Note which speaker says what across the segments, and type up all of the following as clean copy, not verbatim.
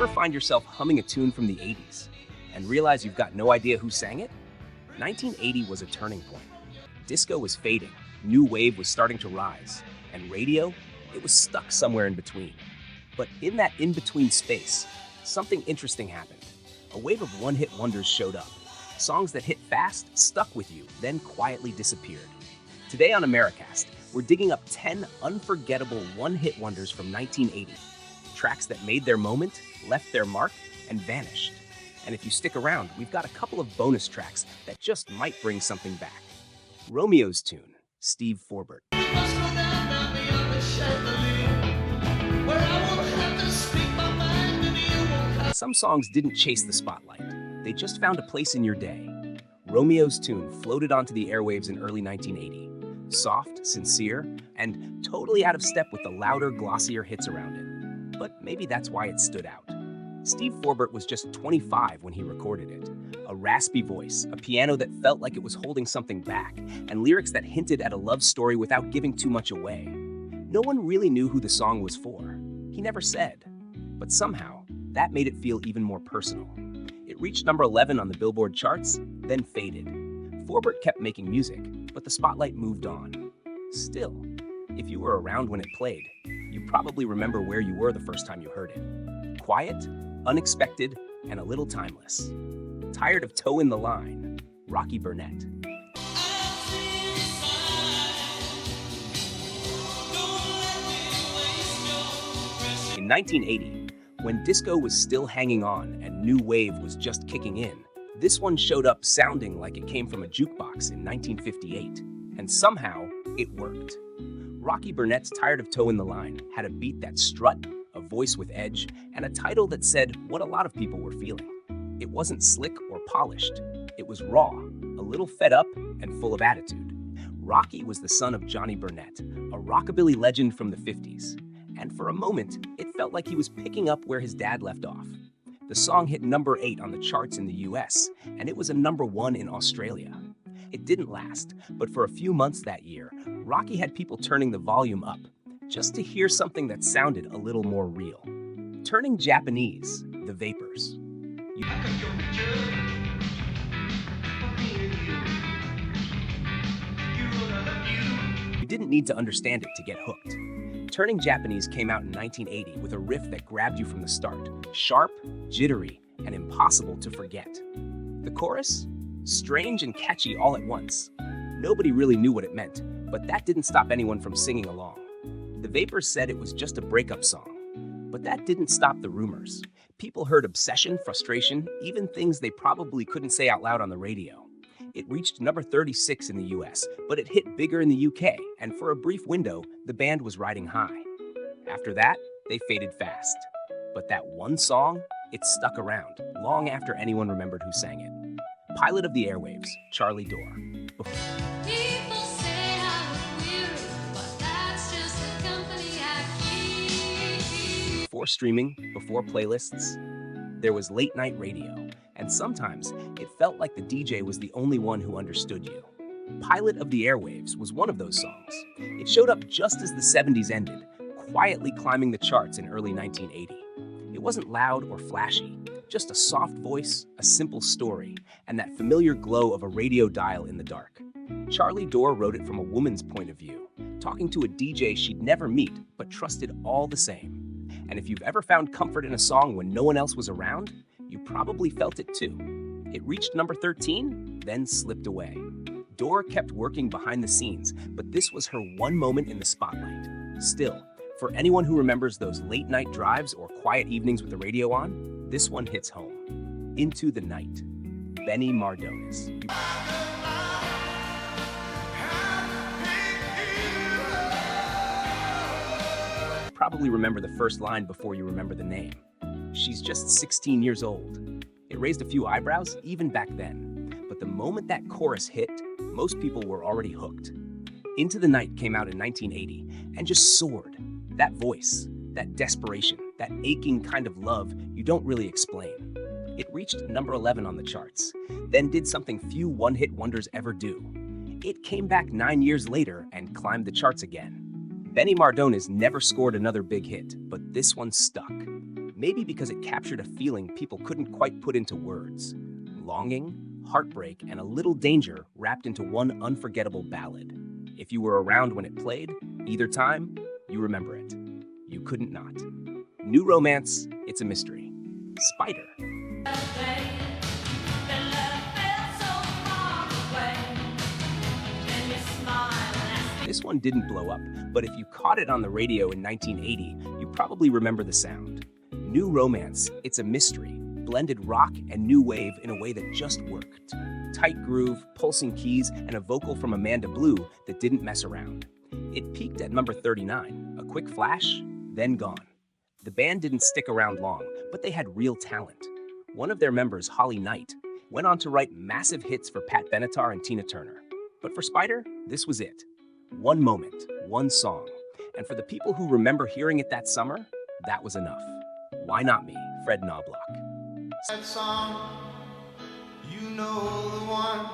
Speaker 1: Ever find yourself humming a tune from the 80s and realize you've got no idea who sang it? 1980 was a turning point. Disco was fading, new wave was starting to rise, and radio, it was stuck somewhere in between. But in that in-between space, something interesting happened. A wave of one-hit wonders showed up. Songs that hit fast, stuck with you, then quietly disappeared. Today on Americast, we're digging up 10 unforgettable one-hit wonders from 1980. Tracks that made their moment, left their mark, and vanished. And if you stick around, we've got a couple of bonus tracks that just might bring something back. Romeo's tune, Steve Forbert. Some songs didn't chase the spotlight. They just found a place in your day. Romeo's tune floated onto the airwaves in early 1980. Soft, sincere, and totally out of step with the louder, glossier hits around it. But maybe that's why it stood out. Steve Forbert was just 25 when he recorded it. A raspy voice, a piano that felt like it was holding something back, and lyrics that hinted at a love story without giving too much away. No one really knew who the song was for. He never said. But somehow, that made it feel even more personal. It reached number 11 on the Billboard charts, then faded. Forbert kept making music, but the spotlight moved on. Still, if you were around when it played, you probably remember where you were the first time you heard it. Quiet, unexpected, and a little timeless. Tired of Toe in the Line, Rocky Bernett. In 1980, when disco was still hanging on and new wave was just kicking in, this one showed up sounding like it came from a jukebox in 1958, and somehow it worked. Rocky Bernett's Tired of Toe in the Line had a beat that strut, a voice with edge, and a title that said what a lot of people were feeling. It wasn't slick or polished. It was raw, a little fed up, and full of attitude. Rocky was the son of Johnny Bernett, a rockabilly legend from the 50s. And for a moment, it felt like he was picking up where his dad left off. The song hit number 8 on the charts in the US, and it was a number 1 in Australia. It didn't last, but for a few months that year, Rocky had people turning the volume up, just to hear something that sounded a little more real. Turning Japanese, The Vapors. You didn't need to understand it to get hooked. Turning Japanese came out in 1980 with a riff that grabbed you from the start, sharp, jittery, and impossible to forget. The chorus? Strange and catchy all at once. Nobody really knew what it meant, but that didn't stop anyone from singing along. The Vapors said it was just a breakup song, but that didn't stop the rumors. People heard obsession, frustration, even things they probably couldn't say out loud on the radio. It reached number 36 in the US, but it hit bigger in the UK, and for a brief window, the band was riding high. After that, they faded fast. But that one song, it stuck around, long after anyone remembered who sang it. Pilot of the Airwaves, Charlie Dore. Before streaming, before playlists, there was late night radio, and sometimes it felt like the DJ was the only one who understood you. Pilot of the Airwaves was one of those songs. It showed up just as the 70s ended, quietly climbing the charts in early 1980. It wasn't loud or flashy, just a soft voice, a simple story, and that familiar glow of a radio dial in the dark. Charlie Dore wrote it from a woman's point of view, talking to a DJ she'd never meet, but trusted all the same. And if you've ever found comfort in a song when no one else was around, you probably felt it too. It reached number 13, then slipped away. Dore kept working behind the scenes, but this was her one moment in the spotlight. Still, for anyone who remembers those late night drives or quiet evenings with the radio on, this one hits home. Into the Night, Benny Mardones. You probably remember the first line before you remember the name. She's just 16 years old. It raised a few eyebrows even back then, but the moment that chorus hit, most people were already hooked. Into the Night came out in 1980 and just soared. That voice, that desperation, that aching kind of love you don't really explain. It reached number 11 on the charts, then did something few one-hit wonders ever do. It came back 9 years later and climbed the charts again. Benny Mardones never scored another big hit, but this one stuck. Maybe because it captured a feeling people couldn't quite put into words. Longing, heartbreak, and a little danger wrapped into one unforgettable ballad. If you were around when it played, either time, you remember it. You couldn't not. New Romance, It's a Mystery. Spider. This one didn't blow up, but if you caught it on the radio in 1980, you probably remember the sound. New Romance, It's a Mystery, blended rock and new wave in a way that just worked. Tight groove, pulsing keys, and a vocal from Amanda Blue that didn't mess around. It peaked at number 39, a quick flash, then gone. The band didn't stick around long, but they had real talent. One of their members, Holly Knight, went on to write massive hits for Pat Benatar and Tina Turner. But for Spider, this was it. One moment, one song. And for the people who remember hearing it that summer, that was enough. Why Not Me, Fred Knobloch.
Speaker 2: That song, you know the one.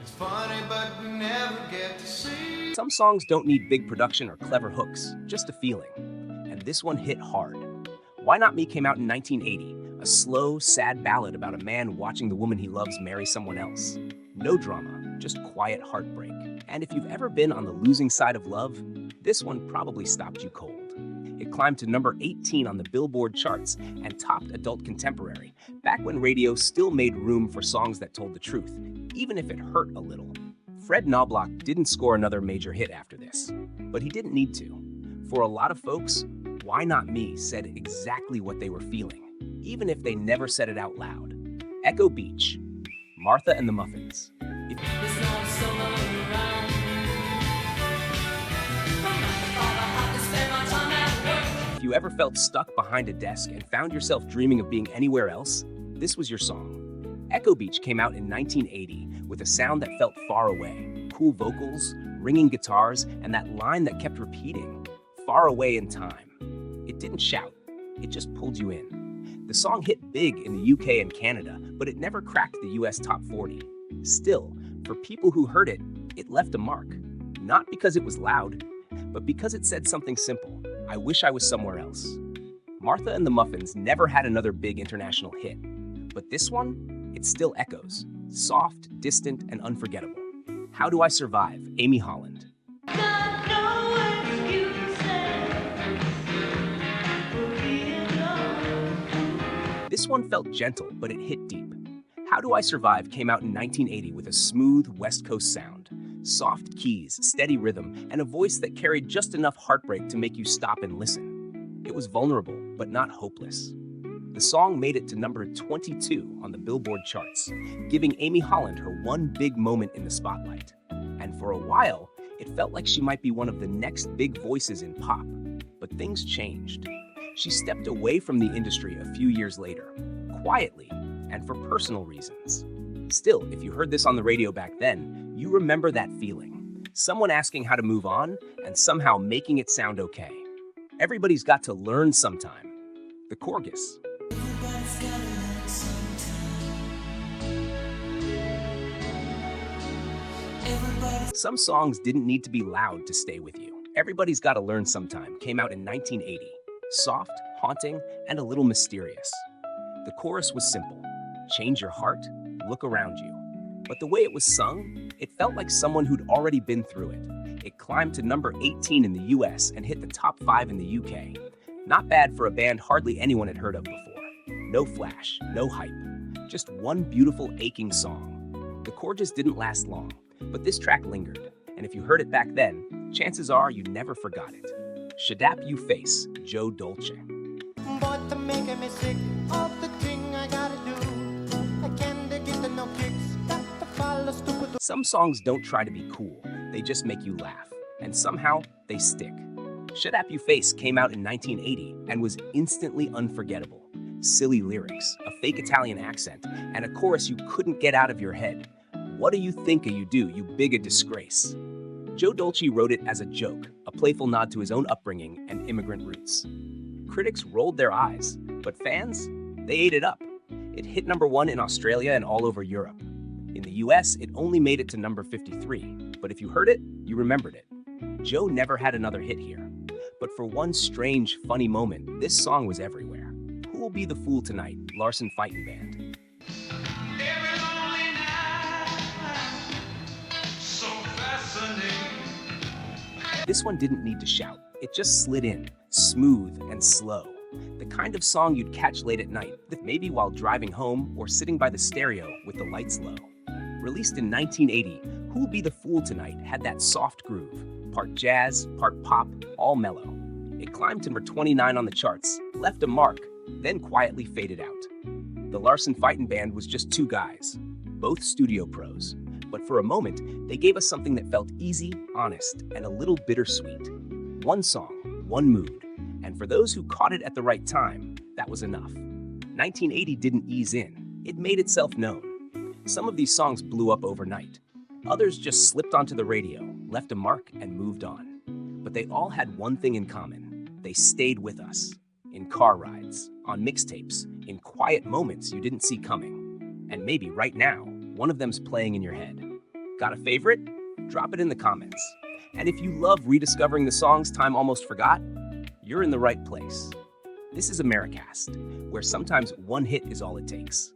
Speaker 2: It's funny, but we never get to see.
Speaker 1: Some songs don't need big production or clever hooks, just a feeling. And this one hit hard. Why Not Me came out in 1980, a slow, sad ballad about a man watching the woman he loves marry someone else. No drama, just quiet heartbreak. And if you've ever been on the losing side of love, this one probably stopped you cold. It climbed to number 18 on the Billboard charts and topped adult contemporary, back when radio still made room for songs that told the truth, even if it hurt a little. Fred Knobloch didn't score another major hit after this, but he didn't need to. For a lot of folks, Why Not Me said exactly what they were feeling, even if they never said it out loud. Echo Beach, Martha and the Muffins. If you ever felt stuck behind a desk and found yourself dreaming of being anywhere else, this was your song. Echo Beach came out in 1980 with a sound that felt far away. Cool vocals, ringing guitars, and that line that kept repeating, far away in time. It didn't shout, it just pulled you in. The song hit big in the UK and Canada, but it never cracked the US top 40. Still, for people who heard it, it left a mark. Not because it was loud, but because it said something simple. I wish I was somewhere else. Martha and the Muffins never had another big international hit, but this one, it still echoes. Soft, distant, and unforgettable. How Do I Survive, Amy Holland. This one felt gentle, but it hit deep. How Do I Survive came out in 1980 with a smooth West Coast sound. Soft keys, steady rhythm, and a voice that carried just enough heartbreak to make you stop and listen. It was vulnerable, but not hopeless. The song made it to number 22 on the Billboard charts, giving Amy Holland her one big moment in the spotlight. And for a while, it felt like she might be one of the next big voices in pop. But things changed. She stepped away from the industry a few years later, quietly, and for personal reasons. Still, if you heard this on the radio back then, you remember that feeling. Someone asking how to move on and somehow making it sound okay. Everybody's got to learn sometime. The Corgis. Some songs didn't need to be loud to stay with you. Everybody's Gotta Learn Sometime came out in 1980. Soft, haunting, and a little mysterious. The chorus was simple. Change your heart, look around you. But the way it was sung, it felt like someone who'd already been through it. It climbed to number 18 in the US and hit the top 5 in the UK. Not bad for a band hardly anyone had heard of before. No flash, no hype. Just one beautiful, aching song. The Corgis didn't last long, but this track lingered. And if you heard it back then, chances are you never forgot it. Shadap You Face, Joe Dolce.
Speaker 2: But they're making me sick of the thing I gotta do. I can't get the no kicks.
Speaker 1: Some songs don't try to be cool, they just make you laugh. And somehow, they stick. Shadap You Face came out in 1980 and was instantly unforgettable. Silly lyrics, a fake Italian accent, and a chorus you couldn't get out of your head. What do you think you do, you bigot disgrace? Joe Dolce wrote it as a joke, a playful nod to his own upbringing and immigrant roots. Critics rolled their eyes, but fans, they ate it up. It hit number 1 in Australia and all over Europe. In the US, it only made it to number 53, but if you heard it, you remembered it. Joe never had another hit here. But for one strange, funny moment, this song was everywhere. Who'll Be the Fool Tonight, Larsson Fighting Band.
Speaker 2: Every lonely night, so fascinating.
Speaker 1: This one didn't need to shout. It just slid in, smooth and slow. The kind of song you'd catch late at night, maybe while driving home or sitting by the stereo with the lights low. Released in 1980, Who'll Be the Fool Tonight had that soft groove, part jazz, part pop, all mellow. It climbed to number 29 on the charts, left a mark, then quietly faded out. The Larsson Fighting Band was just two guys, both studio pros, but for a moment, they gave us something that felt easy, honest, and a little bittersweet. One song, one mood, and for those who caught it at the right time, that was enough. 1980 didn't ease in, it made itself known. Some of these songs blew up overnight. Others just slipped onto the radio, left a mark, and moved on. But they all had one thing in common. They stayed with us. In car rides, on mixtapes, in quiet moments you didn't see coming. And maybe right now, one of them's playing in your head. Got a favorite? Drop it in the comments. And if you love rediscovering the songs time almost forgot, you're in the right place. This is Americast, where sometimes one hit is all it takes.